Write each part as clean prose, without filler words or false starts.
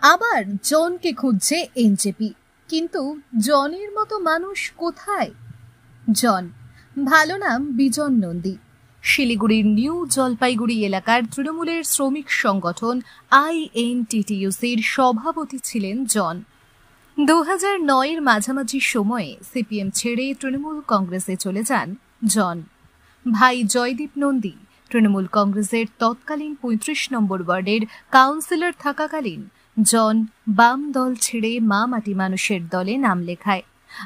আবার জনকে খুঁজছে এনজেপি, কিন্তু জনের মতো মানুষ কোথায়? জন, ভালো নাম বিজন নন্দী। শিলিগুড়ির নিউ জলপাইগুড়ি এলাকার তৃণমূলের শ্রমিক সংগঠন INTTUC-র সভাপতি ছিলেন জন। 2009-এর মাঝামাঝি সময়ে সিপিএম ছেড়ে তৃণমূল কংগ্রেসে চলে যান জন। ভাই জয়দীপ নন্দী তৃণমূল কংগ্রেসের তৎকালীন 35 নম্বর ওয়ার্ডের কাউন্সিলর থাকাকালীন জন বাম দল ছেড়ে মা মাটি মানুষের দলে নাম লেখায়,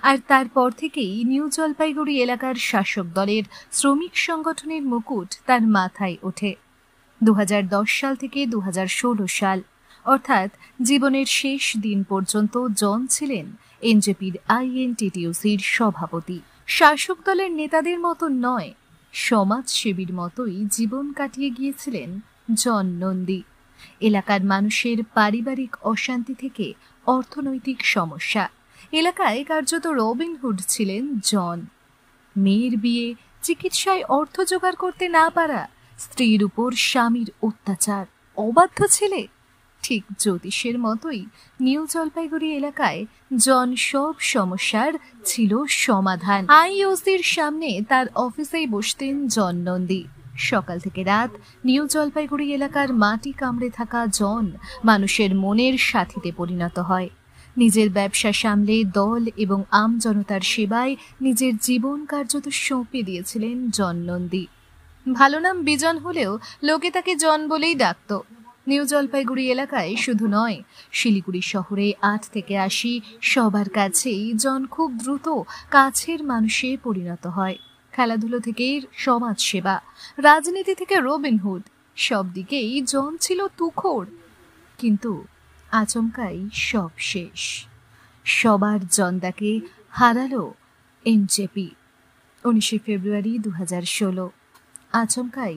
আর তারপর থেকেই নিউ জলপাইগুড়ি এলাকার শাসক দলের শ্রমিক সংগঠনের মুকুট তার মাথায় ওঠে। 2010 সাল থেকে 2016 সাল অর্থাৎ জীবনের শেষ দিন পর্যন্ত জন ছিলেন এনজেপির INTTUC-র সভাপতি। শাসক দলের নেতাদের মতো নয়, সমাজসেবীর মতোই জীবন কাটিয়ে গিয়েছিলেন জন নন্দী। এলাকার মানুষের পারিবারিক অশান্তি থেকে অর্থনৈতিক সমস্যা, এলাকায় কার্যত রবিনহুড ছিলেন জন। মেয়ের বিয়ে, চিকিৎসায় অর্থ জোগাড় করতে না পারা, স্ত্রীর উপর স্বামীর অত্যাচার, অবাধ্য ছেলে, ঠিক জ্যোতিষের মতোই নিউ জলপাইগুড়ি এলাকায় জন সব সমস্যার ছিল সমাধান। IOC-র সামনে তার অফিসেই বসতেন জন নন্দী। সকাল থেকে রাত নিউ জলপাইগুড়ি এলাকার মাটি কামড়ে থাকা জন মানুষের মনের সাথীতে পরিণত হয়। নিজের ব্যবসা সামলে দল এবং আম জনতার সেবায় নিজের জীবন কার্যত সঁপে দিয়েছিলেন জন নন্দী। ভালো নাম বিজন হলেও লোকে তাকে জন বলেই ডাকত। নিউ জলপাইগুড়ি এলাকায় শুধু নয়, শিলিগুড়ি শহরে 8 থেকে 80 সবার কাছেই জন খুব দ্রুত কাছের মানুষে পরিণত হয়। খেলাধুলো থেকে সমাজ সেবা, রাজনীতি থেকে রবিনহুড, সব দিকেই জন ছিল তুখোড়। কিন্তু আচমকাই সব শেষ। সবার জনদাকে হারালো এনজেপি। 19 ফেব্রুয়ারি 2016 আচমকাই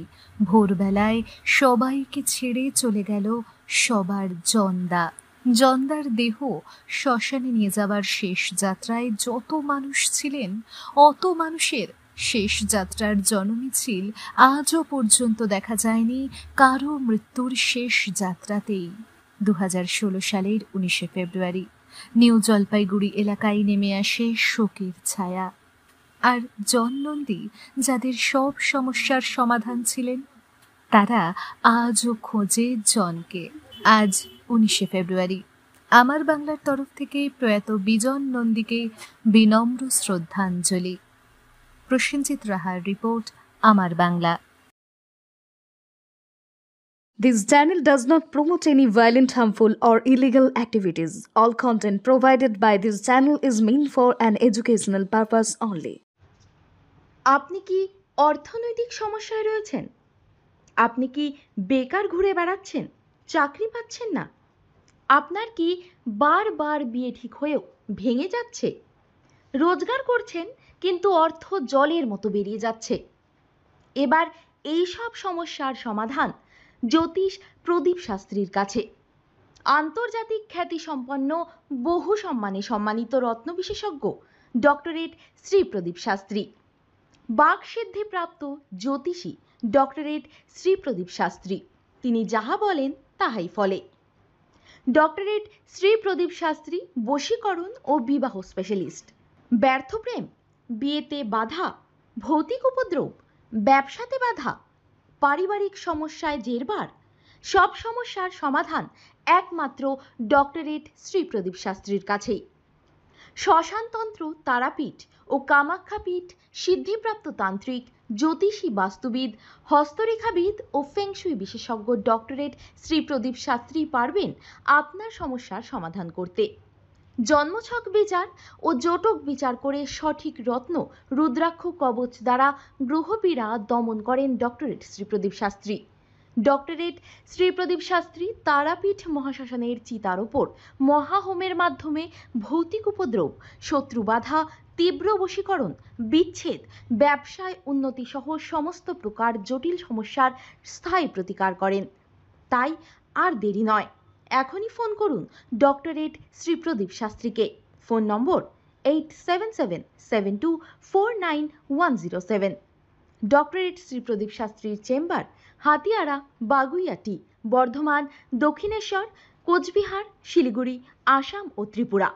ভোরবেলায় সবাইকে ছেড়ে চলে গেল সবার জনদা। জনদার দেহ শ্মশানে নিয়ে যাওয়ার শেষ যাত্রায় যত মানুষ ছিলেন, অত মানুষের শেষ যাত্রার জনমিছিল আজও পর্যন্ত দেখা যায়নি কারো মৃত্যুর শেষ যাত্রাতেই। 2016 সালের 19 ফেব্রুয়ারি নিউ জলপাইগুড়ি এলাকায় নেমে আসে শোকের ছায়া। আর জন নন্দী, যাদের সব সমস্যার সমাধান ছিলেন, তারা আজও খোঁজে জনকে। আজ 19 ফেব্রুয়ারি আমার বাংলার তরফ থেকে প্রয়াত বিজন নন্দীকে বিনম্র শ্রদ্ধাঞ্জলি। প্রসেনজিৎ রাহার রিপোর্ট, আমার Bangla. This channel does not promote any violent, harmful, or illegal activities. All content provided by this channel is meant for an educational purpose only. আপনি কি অর্থনৈতিক সমস্যায় রয়েছেন? আপনি কি বেকার ঘুরে বেড়াচ্ছেন, চাকরি পাচ্ছেন না? আপনার কি বারবার বিয়ে ঠিক হয়েও ভেঙে যাচ্ছে? রোজগার করছেন কিন্তু অর্থ জলের মতো বেরিয়ে যাচ্ছে। এবার এই সব সমস্যার সমাধান জ্যোতিষ প্রদীপ শাস্ত্রীর কাছে। আন্তর্জাতিক খ্যাতিসম্পন্ন, বহু সম্মানে সম্মানিত রত্ন বিশেষজ্ঞ ডক্টরেট শ্রী প্রদীপ শাস্ত্রী, বাকসিদ্ধিপ্রাপ্ত জ্যোতিষী ডক্টরেট শ্রী প্রদীপ শাস্ত্রী। তিনি যাহা বলেন তাহাই ফলে। ডক্টরেট শ্রী প্রদীপ শাস্ত্রী বশীকরণ ও বিবাহ স্পেশালিস্ট। ব্যর্থ প্রেম, বিয়েতে বাধা, ভৌতিক উপদ্রব, ব্যবসাতে বাধা, পারিবারিক সমস্যায় জেরবার, সব সমস্যার সমাধান একমাত্র ডক্টরেট শ্রী প্রদীপ শাস্ত্রীর কাছেই। শ্মশানতন্ত্র, তারাপীঠ ও কামাখ্যাপীঠ, সিদ্ধিপ্রাপ্ত তান্ত্রিক, জ্যোতিষী, বাস্তুবিদ, হস্তরেখাবিদ ও ফেংশুই বিশেষজ্ঞ ডক্টরেট শ্রী প্রদীপ শাস্ত্রী পারবেন আপনার সমস্যার সমাধান করতে। জন্মছক বিচার ও জটক বিচার করে সঠিক রত্ন, রুদ্রাক্ষ কবচ দ্বারা গ্রহপীড়া দমন করেন ডক্টরেট শ্রী প্রদীপ শাস্ত্রী। ডক্টরেট শ্রী প্রদীপ শাস্ত্রী তারাপীঠ মহাশ্মশানের চিতার ওপর মহাহোমের মাধ্যমে ভৌতিক উপদ্রব, শত্রু বাধা, তীব্র বশীকরণ, বিচ্ছেদ, ব্যবসায় উন্নতি সহ সমস্ত প্রকার জটিল সমস্যার স্থায়ী প্রতিকার করেন। তাই আর দেরি নয়, এখনই ফোন করুন ডক্টরেট শ্রী প্রদীপ শাস্ত্রীকে। Phone number 8777249107। Doctorate Shri Pradeep শাস্ত্রীর চেম্বার হাতিয়াড়া, বাগুইয়াটি, বর্ধমান, দক্ষিণেশ্বর, কোচবিহার, শিলিগুড়ি, আসাম ও ত্রিপুরা।